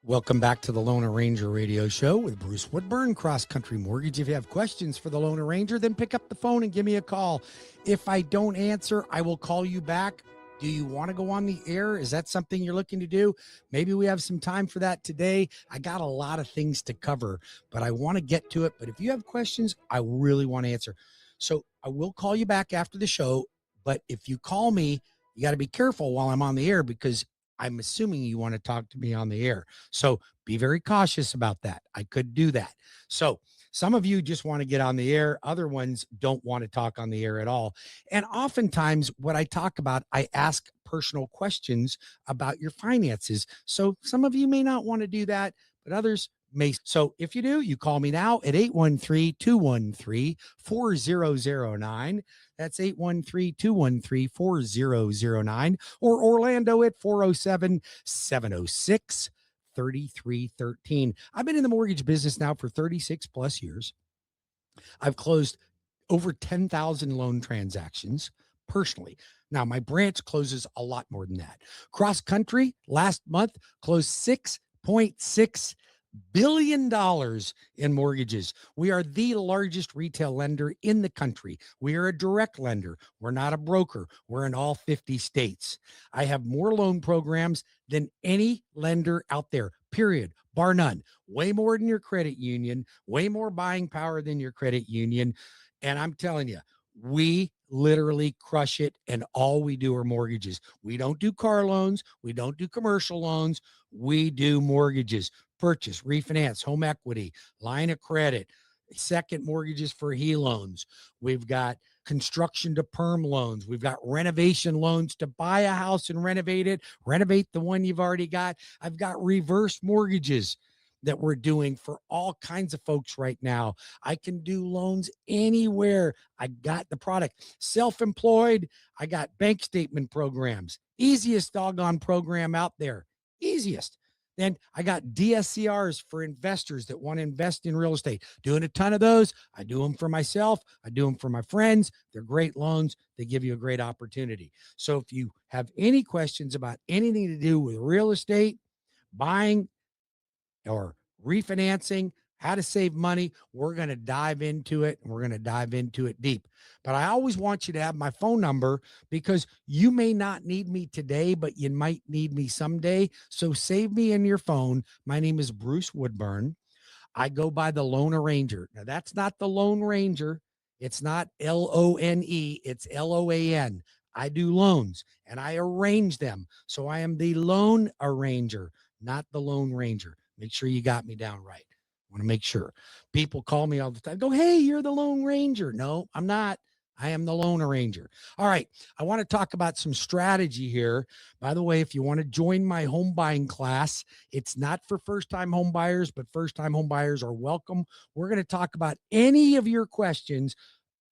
Welcome back to the Lone Ranger Radio Show with Bruce Woodburn, CrossCountry Mortgage. If you have questions for the Lone Ranger, then pick up the phone and give me a call. If I don't answer, I will call you back. Do you want to go on the air? Is that something you're looking to do? Maybe we have some time for that today. I got a lot of things to cover, but I want to get to it. But if you have questions, I really want to answer. So I will call you back after the show. But if you call me, you got to be careful while I'm on the air because I'm assuming you want to talk to me on the air. So be very cautious about that. I could do that. So some of you just want to get on the air. Other ones don't want to talk on the air at all. And oftentimes what I talk about, I ask personal questions about your finances. So some of you may not want to do that, but others may. So if you do, you call me now at 813-213-4009. That's 813-213-4009, or Orlando at 407-706-3313. I've been in the mortgage business now for 36 plus years. I've closed over 10,000 loan transactions personally. Now, my branch closes a lot more than that. Cross Country last month closed $6.6 billion in mortgages. We are the largest retail lender in the country. We are a direct lender. We're not a broker. We're in all 50 states. I have more loan programs than any lender out there, period, bar none. Way more than your credit union, way more buying power than your credit union. And I'm telling you, we literally crush it, and all we do are mortgages. We don't do car loans. We don't do commercial loans. We do mortgages. Purchase, refinance, home equity, line of credit, second mortgages for HELoans. We've got construction to perm loans. We've got renovation loans to buy a house and renovate it, renovate the one you've already got. I've got reverse mortgages that we're doing for all kinds of folks right now. I can do loans anywhere. I got the product. Self-employed, I got bank statement programs. Easiest doggone program out there. Easiest. Then I got DSCRs for investors that want to invest in real estate. Doing a ton of those. I do them for myself. I do them for my friends. They're great loans. They give you a great opportunity. So if you have any questions about anything to do with real estate, buying or refinancing, how to save money, we're going to dive into it, and we're going to dive into it deep. But I always want you to have my phone number because you may not need me today, but you might need me someday. So save me in your phone. My name is Bruce Woodburn. I go by the Lone Ranger. Now, that's not the Lone Ranger. It's not Lone, it's LOAN. I do loans and I arrange them. So I am the loan arranger, not the Lone Ranger. Make sure you got me down right. I want to make sure. People call me all the time, go, hey, you're the Lone Ranger. No, I'm not. I am the Lone Ranger. All right. I want to talk about some strategy here. By the way, if you want to join my home buying class, it's not for first-time home buyers, but first-time home buyers are welcome. We're going to talk about any of your questions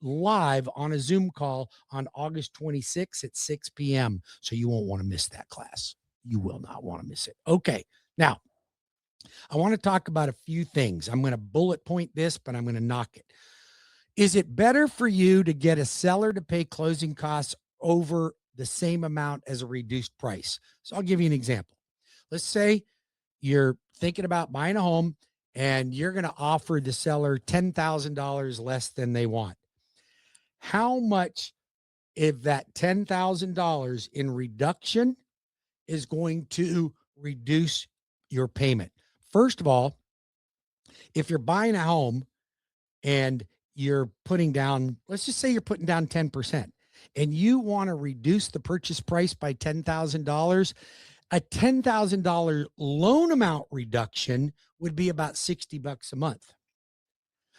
live on a Zoom call on August 26th at 6 p.m. So you won't want to miss that class. You will not want to miss it. Okay. Now, I want to talk about a few things. I'm going to bullet point this, but I'm going to knock it. Is it better for you to get a seller to pay closing costs over the same amount as a reduced price? So I'll give you an example. Let's say you're thinking about buying a home and you're going to offer the seller $10,000 less than they want. How much of that $10,000 in reduction is going to reduce your payment? First of all, if you're buying a home and you're putting down, let's just say you're putting down 10% and you want to reduce the purchase price by $10,000, a $10,000 loan amount reduction would be about $60 a month.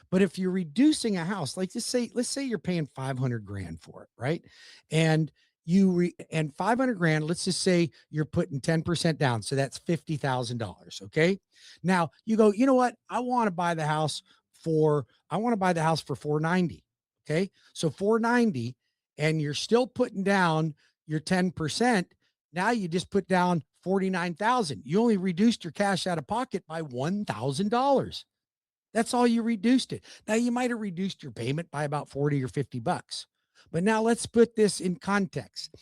But if you're reducing a house, like let's say you're paying 500 grand for it, right? And and 500 grand, let's just say you're putting 10% down. So that's $50,000. Okay. Now you go, you know what? I want to buy the house for 490. Okay. So 490, and you're still putting down your 10%. Now you just put down 49,000. You only reduced your cash out of pocket by $1,000. That's all you reduced it. Now you might have reduced your payment by about 40 or $50. But now let's put this in context.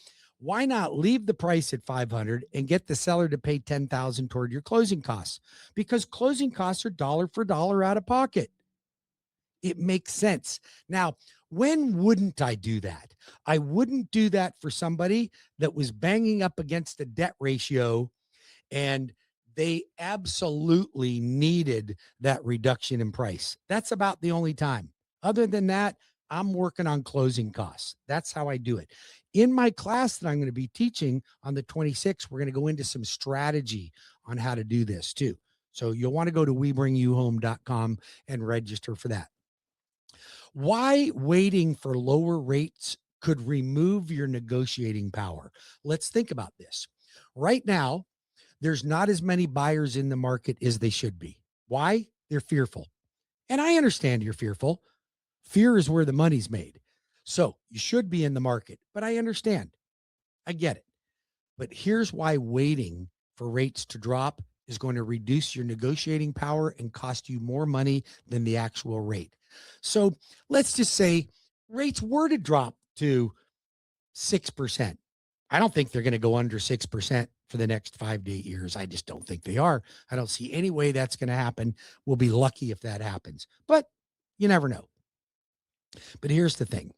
Why not leave the price at 500 and get the seller to pay 10,000 toward your closing costs? Because closing costs are dollar for dollar out of pocket. It makes sense. Now, when wouldn't I do that? I wouldn't do that for somebody that was banging up against a debt ratio and they absolutely needed that reduction in price. That's about the only time. Other than that, I'm working on closing costs. That's how I do it. In my class that I'm going to be teaching on the 26th, we're going to go into some strategy on how to do this too. So you'll want to go to webringyouhome.com and register for that. Why waiting for lower rates could remove your negotiating power? Let's think about this. Right now, there's not as many buyers in the market as they should be. Why? They're fearful. And I understand you're fearful. Fear is where the money's made. So you should be in the market, but I understand. I get it. But here's why waiting for rates to drop is going to reduce your negotiating power and cost you more money than the actual rate. So let's just say rates were to drop to 6%. I don't think they're going to go under 6% for the next 5 to 8 years. I just don't think they are. I don't see any way that's going to happen. We'll be lucky if that happens, but you never know. But here's the thing.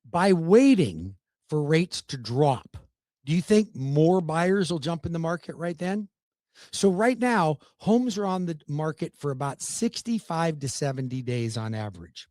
By waiting for rates to drop, do you think more buyers will jump in the market right then? So right now, homes are on the market for about 65 to 70 days on average.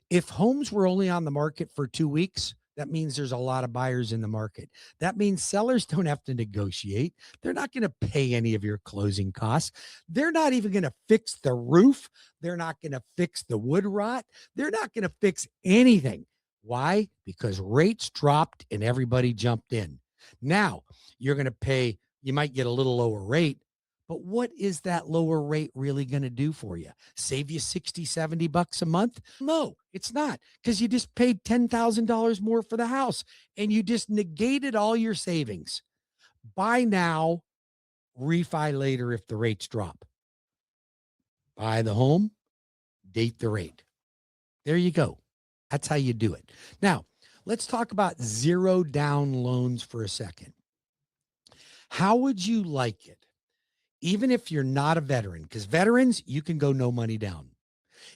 If homes were only on the market for 2 weeks, that means there's a lot of buyers in the market. That means sellers don't have to negotiate. They're not going to pay any of your closing costs. They're not even going to fix the roof. They're not going to fix the wood rot. They're not going to fix anything. Why? Because rates dropped and everybody jumped in. Now you're going to pay, you might get a little lower rate, but what is that lower rate really going to do for you? Save you 60, 70 bucks a month? No, it's not, because you just paid $10,000 more for the house and you just negated all your savings. Buy now, refi later if the rates drop. Buy the home, date the rate. There you go. That's how you do it. Now, let's talk about zero down loans for a second. How would you like it? Even if you're not a veteran, because veterans, you can go no money down.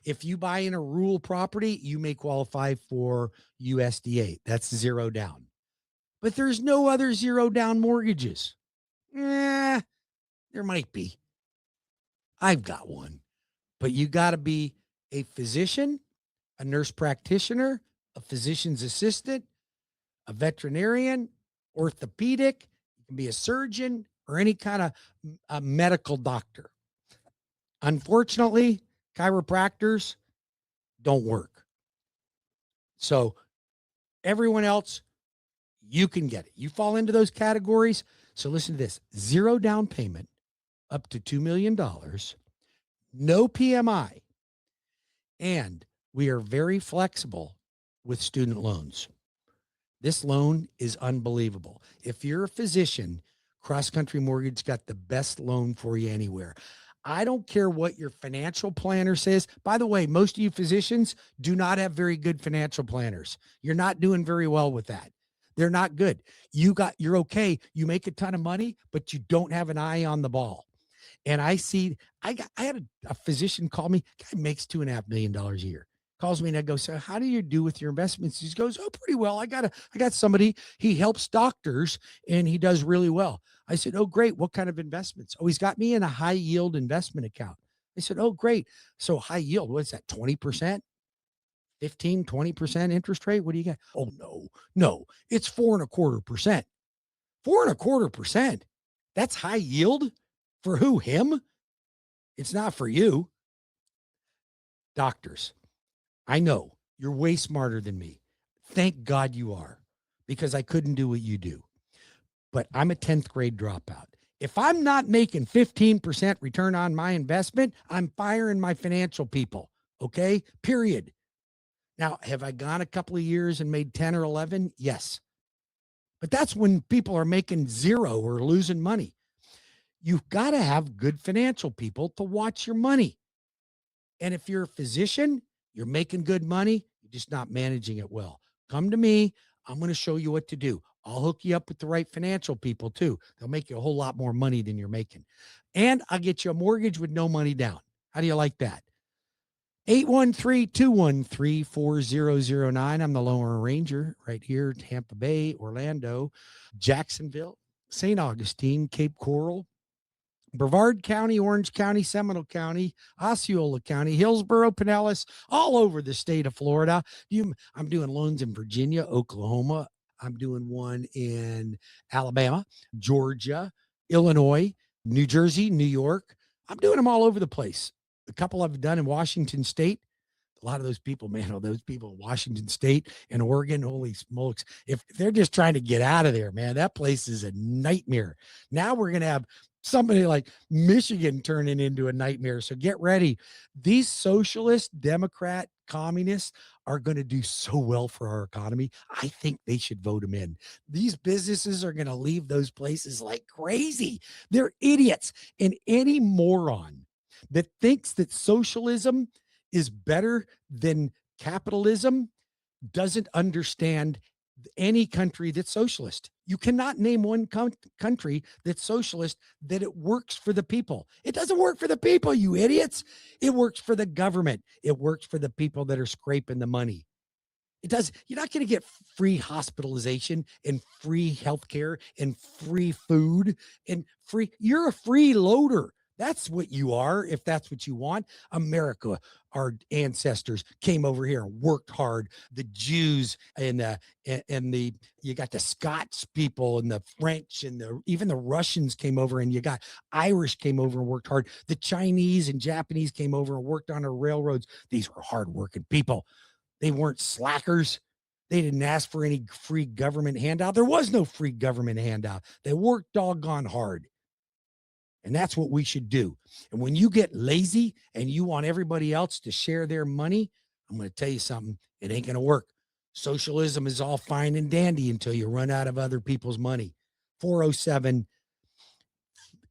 If you buy in a rural property, you may qualify for USDA. That's zero down. But there's no other zero down mortgages. There might be. I've got one. But you got to be a physician, a nurse practitioner, a physician's assistant, a veterinarian, orthopedic. You can be a surgeon or any kind of a medical doctor. Unfortunately, chiropractors don't work. So everyone else, you can get it. You fall into those categories. So listen to this. Zero down payment up to $2 million, no PMI, and we are very flexible with student loans. This loan is unbelievable. If you're a physician, CrossCountry Mortgage got the best loan for you anywhere. I don't care what your financial planner says. By the way, most of you physicians do not have very good financial planners. You're not doing very well with that. They're not good. You're okay. You make a ton of money, but you don't have an eye on the ball. And I had a physician call me. Guy makes $2.5 million a year. Calls me and I go, so how do you do with your investments? He goes, oh, pretty well. I got somebody, he helps doctors and he does really well. I said, oh, great. What kind of investments? Oh, he's got me in a high yield investment account. I said, oh, great. So high yield, what's that? 20%, 15, 20% interest rate? What do you got? Oh, no, it's 4.25%. 4.25%. That's high yield for who? Him? It's not for you. Doctors. I know you're way smarter than me. Thank God you are, because I couldn't do what you do. But I'm a 10th grade dropout. If I'm not making 15% return on my investment, I'm firing my financial people. Okay, period. Now, have I gone a couple of years and made 10 or 11? Yes. But that's when people are making zero or losing money. You've got to have good financial people to watch your money. And if you're a physician, you're making good money, you're just not managing it well. Come to me. I'm going to show you what to do. I'll hook you up with the right financial people too. They'll make you a whole lot more money than you're making. And I'll get you a mortgage with no money down. How do you like that? 813-213-4009. I'm the Lone Ranger right here, Tampa Bay, Orlando, Jacksonville, St. Augustine, Cape Coral, Brevard County, Orange County, Seminole County, Osceola County, Hillsborough, Pinellas, all over the state of Florida. I'm doing loans in Virginia, Oklahoma. I'm doing one in Alabama, Georgia, Illinois, New Jersey, New York. I'm doing them all over the place. A couple I've done in Washington State. A lot of those people, man, those people in Washington State and Oregon, holy smokes. If they're just trying to get out of there, man, that place is a nightmare. Now we're going to have somebody like Michigan turning into a nightmare. So get ready. These socialist, Democrat, communists are going to do so well for our economy. I think they should vote them in. These businesses are going to leave those places like crazy. They're idiots. And any moron that thinks that socialism is better than capitalism doesn't understand any country that's socialist. You cannot name one country that's socialist that it works for the people. It doesn't work for the people, you idiots. It works for the government. It works for the people that are scraping the money. It does. You're not going to get free hospitalization and free healthcare and free food and free. You're a freeloader. That's what you are, if that's what you want. America, our ancestors came over here and worked hard. The Jews and you got the Scots people and the French and even the Russians came over, and you got Irish came over and worked hard. The Chinese and Japanese came over and worked on our railroads. These were hardworking people. They weren't slackers. They didn't ask for any free government handout. There was no free government handout. They worked doggone hard. And that's what we should do. And when you get lazy and you want everybody else to share their money, I'm going to tell you something. It ain't going to work. Socialism is all fine and dandy until you run out of other people's money. 407-864.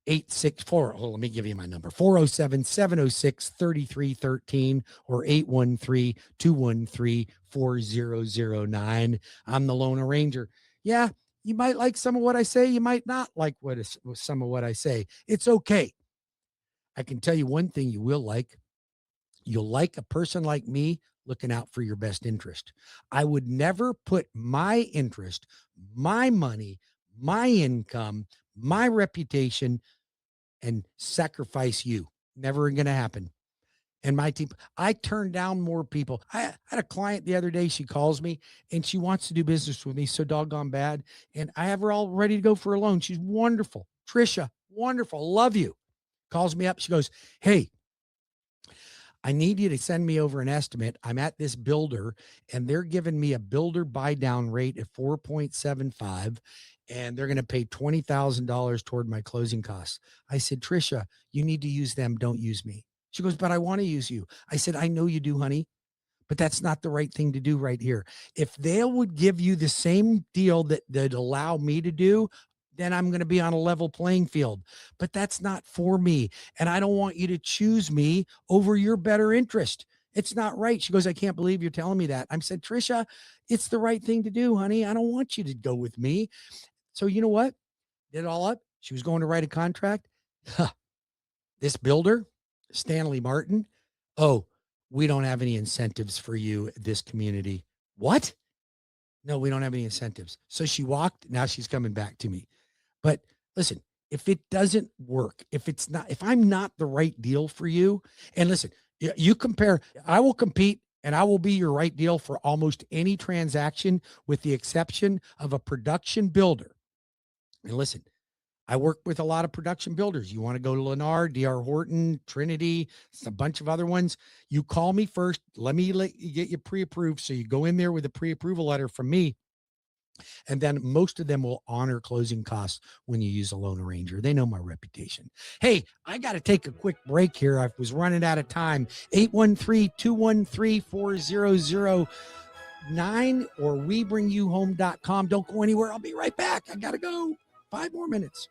Oh, let me give you my number. 407-706-3313 or 813-213-4009. I'm the Lone Ranger. Yeah. You might like some of what I say. You might not like some of what I say. It's okay. I can tell you one thing you will like. You'll like a person like me looking out for your best interest. I would never put my interest, my money, my income, my reputation, and sacrifice you. Never going to happen. And my team, I turned down more people. I had a client the other day. She calls me and she wants to do business with me so doggone bad. And I have her all ready to go for a loan. She's wonderful. Trisha, wonderful. Love you. Calls me up. She goes, hey, I need you to send me over an estimate. I'm at this builder and they're giving me a builder buy down rate at 4.75. And they're going to pay $20,000 toward my closing costs. I said, Trisha, you need to use them. Don't use me. She goes, but I want to use you. I said, I know you do, honey, but that's not the right thing to do right here. If they would give you the same deal that allow me to do, then I'm going to be on a level playing field, but that's not for me. And I don't want you to choose me over your better interest. It's not right. She goes, I can't believe you're telling me that. I said, Trisha, it's the right thing to do, honey. I don't want you to go with me. So you know what? Did it all up. She was going to write a contract. This builder, Stanley Martin. Oh, we don't have any incentives for you at this community. What? No, we don't have any incentives. So she walked. Now she's coming back to me. But listen, if it doesn't work, if I'm not the right deal for you, and listen, you compare, I will compete and I will be your right deal for almost any transaction with the exception of a production builder. And listen, I work with a lot of production builders. You want to go to Lennar, DR Horton, Trinity, a bunch of other ones. You call me first. Let you get you pre-approved. So you go in there with a pre-approval letter from me. And then most of them will honor closing costs when you use a loan arranger. They know my reputation. Hey, I got to take a quick break here. I was running out of time. 813-213-4009 or webringyouhome.com. Don't go anywhere. I'll be right back. I got to go. 5 more minutes.